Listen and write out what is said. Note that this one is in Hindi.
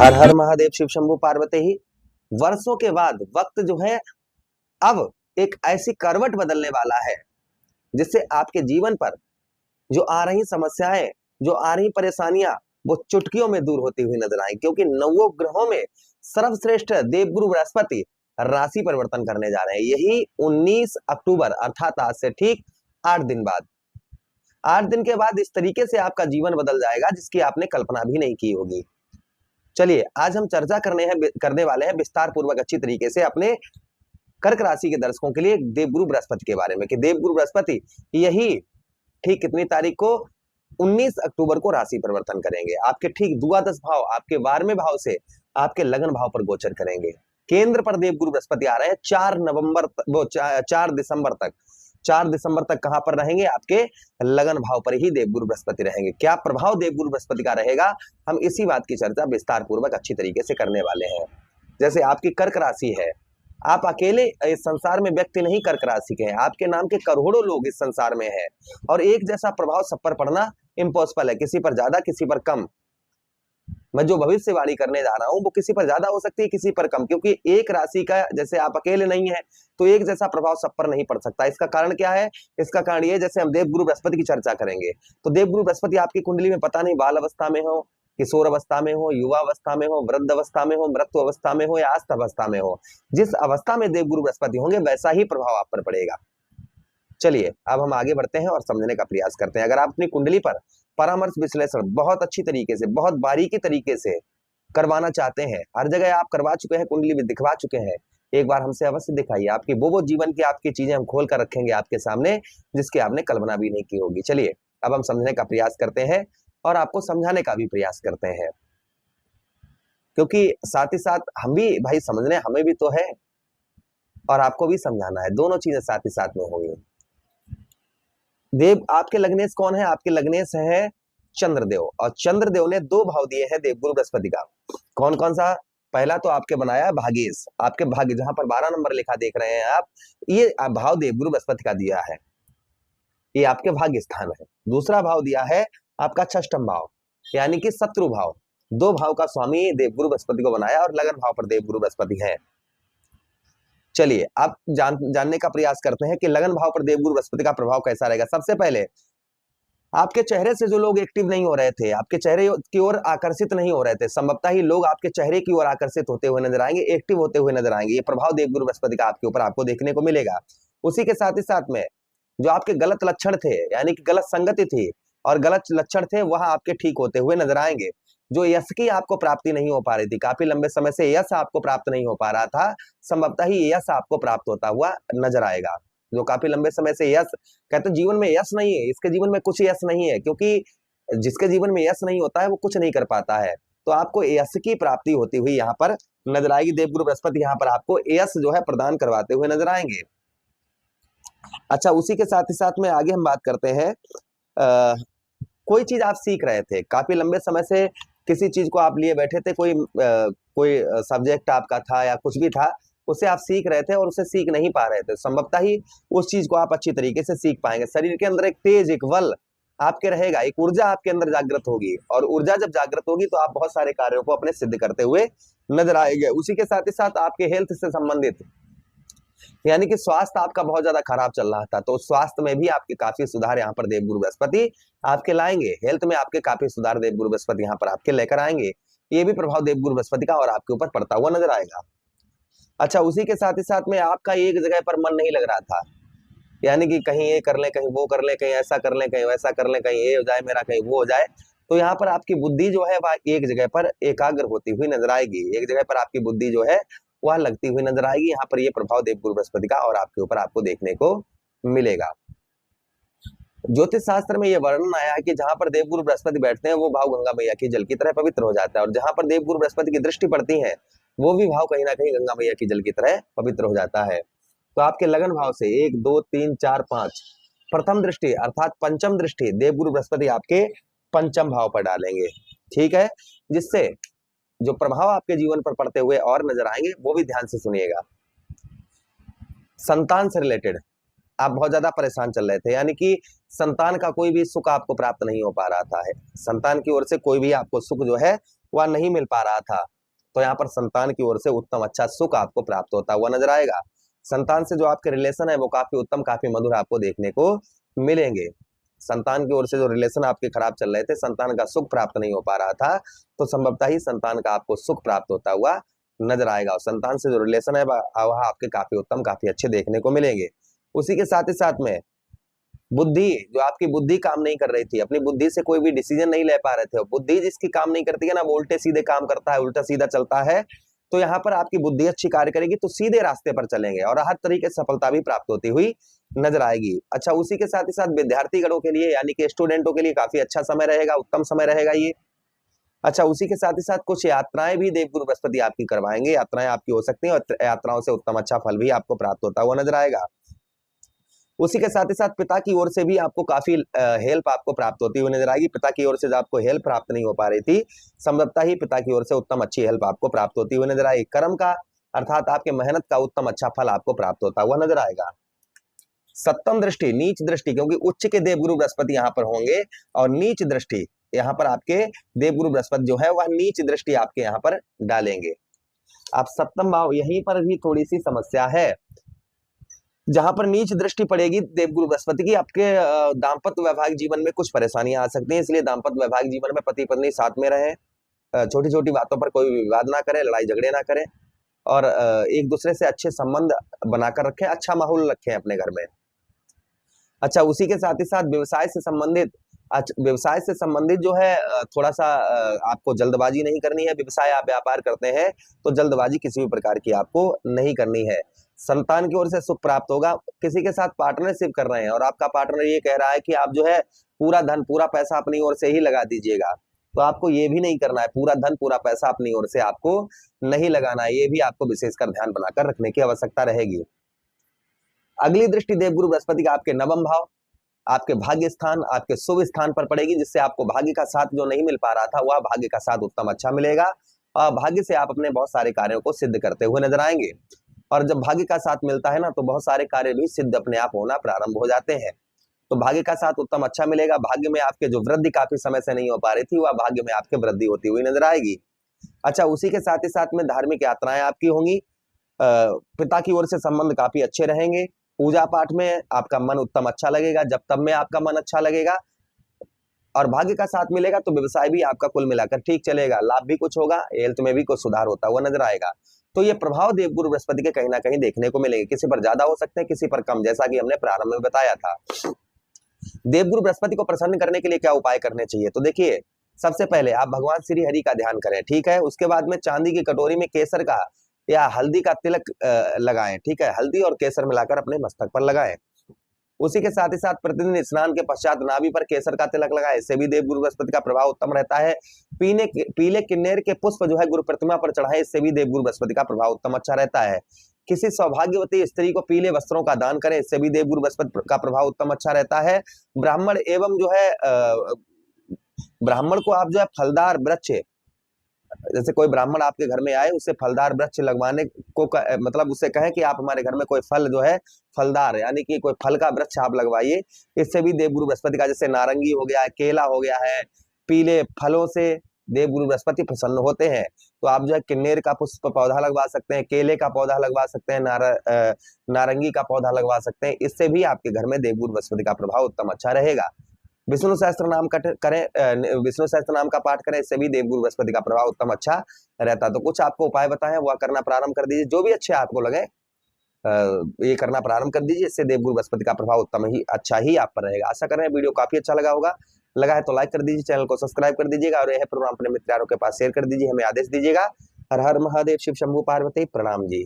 हर हर महादेव, शिव शंभू पार्वती ही। वर्षों के बाद वक्त जो है अब एक ऐसी करवट बदलने वाला है जिससे आपके जीवन पर जो आ रही समस्याएं, जो आ रही परेशानियां, वो चुटकियों में दूर होती हुई नजर आएंगी, क्योंकि नवों ग्रहों में सर्वश्रेष्ठ देवगुरु बृहस्पति राशि परिवर्तन करने जा रहे हैं। यही 19 अक्टूबर अर्थात आज से ठीक 8 दिन बाद। 8 दिन के बाद इस तरीके से आपका जीवन बदल जाएगा जिसकी आपने कल्पना भी नहीं की होगी। चलिए आज हम चर्चा करने वाले हैं विस्तार पूर्वक अच्छी तरीके से अपने कर्क राशि के दर्शकों के लिए देवगुरु बृहस्पति के बारे में कि देवगुरु बृहस्पति यही ठीक कितनी तारीख को 19 अक्टूबर को राशि परिवर्तन करेंगे। आपके ठीक द्वादश भाव, आपके 12वें भाव से आपके लगन भाव पर गोचर करेंगे। केंद्र पर देवगुरु बृहस्पति आ रहे हैं 4 दिसंबर तक। 4 दिसंबर तक कहां पर रहेंगे? आपके लगन भाव पर ही देवगुरु बृहस्पति रहेंगे। क्या प्रभाव देवगुरु बृहस्पति का रहेगा, हम इसी बात की चर्चा विस्तार पूर्वक अच्छी तरीके से करने वाले हैं। जैसे आपकी कर्क राशि है, आप अकेले इस संसार में व्यक्ति नहीं कर्क राशि के हैं, आपके नाम के करोड़ों लोग इस संसार में हैं और एक जैसा प्रभाव सब पर पड़ना इम्पॉसिबल है, किसी पर ज्यादा किसी पर कम। मैं जो भविष्यवाणी करने जा रहा हूं वो किसी पर ज्यादा हो सकती है, किसी पर कम, क्योंकि एक राशि का जैसे आप अकेले नहीं है तो एक जैसा प्रभाव सब पर नहीं पड़ सकता। इसका कारण क्या है? इसका कारण ये, जैसे हम देवगुरु बृहस्पति की चर्चा करेंगे तो देवगुरु बृहस्पति आपकी कुंडली में पता नहीं बाल अवस्था में हो, किशोर अवस्था में हो, युवा अवस्था में हो, वृद्ध अवस्था में हो, मृत्यु अवस्था में हो या अस्त अवस्था में हो, जिस अवस्था में देवगुरु बृहस्पति होंगे वैसा ही प्रभाव आप पर पड़ेगा। चलिए अब हम आगे बढ़ते हैं और समझने का प्रयास करते हैं। अगर आप अपनी कुंडली पर परामर्श विश्लेषण बहुत अच्छी तरीके से, बहुत बारीकी तरीके से करवाना चाहते हैं, हर जगह आप करवा चुके हैं, कुंडली में दिखवा चुके हैं, एक बार हमसे अवश्य दिखाइए। आपकी वो जीवन की आपकी चीजें हम खोल कर रखेंगे आपके सामने जिसकी आपने कल्पना भी नहीं की होगी। चलिए अब हम समझने का प्रयास करते हैं और आपको समझाने का भी प्रयास करते हैं, क्योंकि साथ ही साथ हम भी भाई समझने हमें भी तो है और आपको भी समझाना है, दोनों चीजें साथ ही साथ में होंगी। देव आपके लग्नेश कौन है? आपके लग्नेश है चंद्रदेव, और चंद्रदेव ने 2 भाव दिए हैं देवगुरु बृहस्पति का। कौन कौन सा? पहला तो आपके बनाया भागेश, आपके भाग्य जहां पर 12 नंबर लिखा देख रहे हैं आप, ये भाव देवगुरु बृहस्पति का दिया है, ये आपके भाग्य स्थान है। दूसरा भाव दिया है आपका षष्ठम भाव यानी कि शत्रु भाव। 2 भाव का स्वामी देवगुरु बृहस्पति को बनाया और लगन भाव पर देवगुरु बृहस्पति है। चलिए अब जानने का प्रयास करते हैं कि लगन भाव पर देवगुरु बृहस्पति का प्रभाव कैसा रहेगा। सबसे पहले आपके चेहरे से जो लोग एक्टिव नहीं हो रहे थे, आपके चेहरे की ओर आकर्षित नहीं हो रहे थे, संभवतः ही लोग आपके चेहरे की ओर आकर्षित होते हुए नजर आएंगे, एक्टिव होते हुए नजर आएंगे। ये प्रभाव देवगुरु बृहस्पति का आपके ऊपर आपको देखने को मिलेगा। उसी के साथ ही साथ में जो आपके गलत लक्षण थे यानी कि गलत संगति थी और गलत लक्षण थे वह आपके ठीक होते हुए नजर आएंगे। जो यश की आपको प्राप्ति नहीं हो पा रही थी, काफी लंबे समय से यश आपको प्राप्त नहीं हो पा रहा था, संभवतः ही यश आपको प्राप्त होता हुआ नजर आएगा। जो काफी लंबे समय से यश, कहते जीवन में यश नहीं है, इसके जीवन में कुछ यश नहीं है, क्योंकि जिसके जीवन में यश नहीं होता है वो कुछ नहीं कर पाता है। तो आपको यश की प्राप्ति होती हुई यहाँ पर नजर आएगी। देवगुरु बृहस्पति यहाँ पर आपको यश जो है प्रदान करवाते हुए नजर आएंगे। अच्छा, उसी के साथ ही साथ में आगे हम बात करते हैं, कोई चीज आप सीख रहे थे, काफी लंबे समय से किसी चीज को आप लिए बैठे थे, कोई सब्जेक्ट आपका था या कुछ भी था, उसे आप सीख रहे थे और उसे सीख नहीं पा रहे थे, संभवतः ही उस चीज को आप अच्छी तरीके से सीख पाएंगे। शरीर के अंदर एक तेज, एक बल आपके रहेगा, एक ऊर्जा आपके अंदर जागृत होगी और ऊर्जा जब जागृत होगी तो आप बहुत सारे कार्यों को अपने सिद्ध करते हुए नजर आएंगे। उसी के साथ ही साथ आपके हेल्थ से संबंधित यानी कि स्वास्थ्य आपका बहुत ज्यादा खराब चल रहा था, तो स्वास्थ्य में भी आपके काफी सुधार यहाँ पर देवगुरु बृहस्पति आपके लाएंगे। हेल्थ में आपके काफी सुधार देवगुरु बृहस्पति यहाँ पर आपके लेकर आएंगे। ये भी प्रभाव देवगुरु बृहस्पति का और आपके ऊपर पड़ता हुआ नजर आएगा। अच्छा, उसी के साथ ही साथ में आपका एक जगह पर मन नहीं लग रहा था, यानी कि कहीं ये कर ले, कहीं वो कर ले, कहीं ऐसा कर ले, कहीं वैसा कर ले, कहीं ये हो जाए मेरा, कहीं वो हो जाए, तो यहाँ पर आपकी बुद्धि जो है वह एक जगह पर एकाग्र होती हुई नजर आएगी, एक जगह पर आपकी बुद्धि जो है वह लगती हुई नजर आएगी। यहाँ पर यह प्रभाव देवगुरु बृहस्पति का और आपके ऊपर आपको देखने को मिलेगा। ज्योतिष शास्त्र में यह वर्णन आया है कि जहां पर देवगुरु बृहस्पति बैठते हैं वो भाव गंगा मैया की जल की तरह पवित्र हो जाता है, और जहां पर देवगुरु बृहस्पति की दृष्टि पड़ती है वो भी भाव कहीं ना कहीं गंगा मैया की जल की तरह पवित्र हो जाता है। तो आपके लगन भाव से 1 2 3 4 5 प्रथम दृष्टि अर्थात पंचम दृष्टि देवगुरु बृहस्पति आपके पंचम भाव पर डालेंगे, ठीक है, जिससे जो प्रभाव आपके जीवन पर पड़ते हुए और नजर आएंगे वो भी ध्यान से सुनिएगा। संतान से रिलेटेड आप बहुत ज्यादा परेशान चल रहे थे, यानी कि संतान का कोई भी सुख आपको प्राप्त नहीं हो पा रहा था, है संतान की ओर से कोई भी आपको सुख जो है वह नहीं मिल पा रहा था, तो यहाँ पर संतान की ओर से उत्तम अच्छा सुख आपको प्राप्त होता हुआ नजर आएगा। संतान से जो आपके रिलेशन है वो काफी उत्तम काफी मधुर आपको देखने को मिलेंगे। संतान की ओर से जो रिलेशन आपके खराब चल रहे थे, संतान का सुख प्राप्त नहीं हो पा रहा था, तो संभवतः ही संतान का आपको सुख प्राप्त होता हुआ नजर आएगा। और संतान से जो रिलेशन है वह आपके काफी उत्तम काफी अच्छे देखने को मिलेंगे। उसी के साथ ही साथ में बुद्धि, जो आपकी बुद्धि काम नहीं कर रही थी, अपनी बुद्धि से कोई भी डिसीजन नहीं ले पा रहे थे, बुद्धि जिसकी काम नहीं करती है ना, वो उल्टे सीधे काम करता है, उल्टा सीधा चलता है, तो यहाँ पर आपकी बुद्धि अच्छी कार्य करेगी तो सीधे रास्ते पर चलेंगे और हर तरीके से सफलता भी प्राप्त होती हुई नजर आएगी। अच्छा, उसी के साथ ही साथ विद्यार्थी गणों के लिए यानी कि स्टूडेंटों के लिए काफी अच्छा समय रहेगा, उत्तम समय रहेगा ये। अच्छा, उसी के साथ ही साथ कुछ यात्राएं भी देवगुरु बृहस्पति आपकी करवाएंगे, यात्राएं आपकी हो सकती हैं और यात्राओं से उत्तम अच्छा फल भी आपको प्राप्त होता हुआ नजर आएगा। उसी के साथ ही साथ पिता की ओर से भी आपको काफी हेल्प आपको प्राप्त होती हुई नजर आएगी। पिता की ओर से जो आपको हेल्प प्राप्त नहीं हो पा रही थी, संभवतः ही पिता की ओर से उत्तम अच्छी हेल्प आपको प्राप्त होती हुई नजर आएगी। कर्म का अर्थात आपके मेहनत का उत्तम अच्छा फल आपको प्राप्त होता हुआ नजर आएगा। सप्तम दृष्टि, नीच दृष्टि, क्योंकि उच्च के देवगुरु बृहस्पति यहाँ पर होंगे और नीच दृष्टि यहाँ पर आपके देवगुरु बृहस्पति जो है वह नीच दृष्टि आपके यहाँ पर डालेंगे। आप सप्तम भाव, यहीं पर भी थोड़ी सी समस्या है, जहां पर नीच दृष्टि पड़ेगी देवगुरु बृहस्पति की, आपके दाम्पत्य वैवाहिक जीवन में कुछ परेशानियां आ सकती हैं, इसलिए दाम्पत्य वैवाहिक जीवन में पति पत्नी साथ में रहे, छोटी छोटी बातों पर कोई विवाद ना करें, लड़ाई झगड़े ना करें और एक दूसरे से अच्छे संबंध बनाकर रखें, अच्छा माहौल रखें अपने घर में। अच्छा, उसी के साथ ही साथ व्यवसाय से संबंधित जो है थोड़ा सा आपको जल्दबाजी नहीं करनी है। व्यवसाय आप व्यापार करते हैं तो जल्दबाजी किसी भी प्रकार की आपको नहीं करनी है। संतान की ओर से सुख प्राप्त होगा। किसी के साथ पार्टनरशिप कर रहे हैं और आपका पार्टनर ये कह रहा है कि आप जो है पूरा धन पूरा पैसा अपनी ओर से ही लगा दीजिएगा, तो आपको ये भी नहीं करना है, पूरा धन पूरा पैसा अपनी ओर से आपको नहीं लगाना है, ये भी आपको विशेषकर ध्यान बनाकर रखने की आवश्यकता रहेगी। अगली दृष्टि देवगुरु बृहस्पति का आपके नवम भाव, आपके भाग्य स्थान, आपके शुभ स्थान पर पड़ेगी, जिससे आपको भाग्य का साथ जो नहीं मिल पा रहा था वह भाग्य का साथ उत्तम अच्छा मिलेगा और भाग्य से आप अपने बहुत सारे कार्यों को सिद्ध करते हुए नजर आएंगे। और जब भाग्य का साथ मिलता है ना, तो बहुत सारे कार्य भी सिद्ध अपने आप होना प्रारंभ हो जाते हैं। तो भाग्य का साथ उत्तम अच्छा मिलेगा। भाग्य में आपके जो वृद्धि काफी समय से नहीं हो पा रही थी, वह भाग्य में आपके वृद्धि होती हुई नजर आएगी। अच्छा, उसी के साथ ही साथ में धार्मिक यात्राएं आपकी होंगी। पिता की ओर से संबंध काफी अच्छे रहेंगे। पूजा पाठ में आपका मन उत्तम अच्छा लगेगा, जब तब में आपका मन अच्छा लगेगा और भाग्य का साथ मिलेगा तो व्यवसाय भी आपका कुल मिलाकर ठीक चलेगा, लाभ भी कुछ होगा, हेल्थ में भी कुछ सुधार होता हुआ नजर आएगा। तो ये प्रभाव देवगुरु बृहस्पति के कहीं ना कहीं देखने को मिलेंगे, किसी पर ज्यादा हो सकते हैं, किसी पर कम, जैसा कि हमने प्रारंभ में बताया था। देवगुरु बृहस्पति को प्रसन्न करने के लिए क्या उपाय करने चाहिए, तो देखिए, सबसे पहले आप भगवान श्री हरि का ध्यान करें, ठीक है। उसके बाद में चांदी की कटोरी में केसर का या हल्दी का तिलक लगाएं, ठीक है। हल्दी और केसर मिलाकर अपने मस्तक पर लगाएं। उसी के साथ ही साथ प्रतिदिन स्नान के पश्चात नाभि पर केसर का तिलक लगाएं, इससे भी देवगुरु बृहस्पति का प्रभाव उत्तम रहता है। पीले किन्नेर के पुष्प जो है गुरु प्रतिमा पर चढ़ाएं, इससे भी देवगुरु बृहस्पति का प्रभाव उत्तम अच्छा रहता है। किसी सौभाग्यवती स्त्री को पीले वस्त्रों का दान करें, इससे भी देवगुरु बृहस्पति का प्रभाव उत्तम अच्छा रहता है। ब्राह्मण एवं जो है ब्राह्मण को आप जो है फलदार वृक्ष, जैसे कोई ब्राह्मण आपके घर में आए, उसे फलदार वृक्ष लगवाने को मतलब उससे कहें कि आप हमारे घर में कोई फल जो है फलदार यानी कि कोई फल का वृक्ष आप लगवाइए, इससे भी देवगुरु बृहस्पति का, जैसे नारंगी हो गया है, केला हो गया है, पीले फलों से देवगुरु बृहस्पति प्रसन्न होते हैं। तो आप जो है किन्नेर का पुष्प पौधा लगवा सकते हैं, केले का पौधा लगवा सकते हैं, नारंगी का पौधा लगवा सकते हैं, इससे भी आपके घर में देवगुरु बृहस्पति का प्रभाव उत्तम अच्छा रहेगा। विष्णु सहस्त्र नाम विष्णु सहस्त्र नाम का पाठ करें, इससे भी देवगुरु बृहस्पति का प्रभाव उत्तम अच्छा रहता है। तो कुछ आपको उपाय बताएं, वह करना प्रारंभ कर दीजिए, जो भी अच्छे आपको लगे ये करना प्रारंभ कर दीजिए, इससे देवगुरु बृहस्पति का प्रभाव उत्तम ही अच्छा ही आप पर रहेगा। आशा कर रहे हैं वीडियो काफी अच्छा लगा है तो लाइक कर दीजिए, चैनल को सब्सक्राइब कर दीजिएगा और यह प्रोग्राम अपने मित्रों के पास शेयर कर दीजिए, हमें आदेश दीजिएगा। हर हर महादेव, शिव शंभू पार्वती, प्रणाम जी।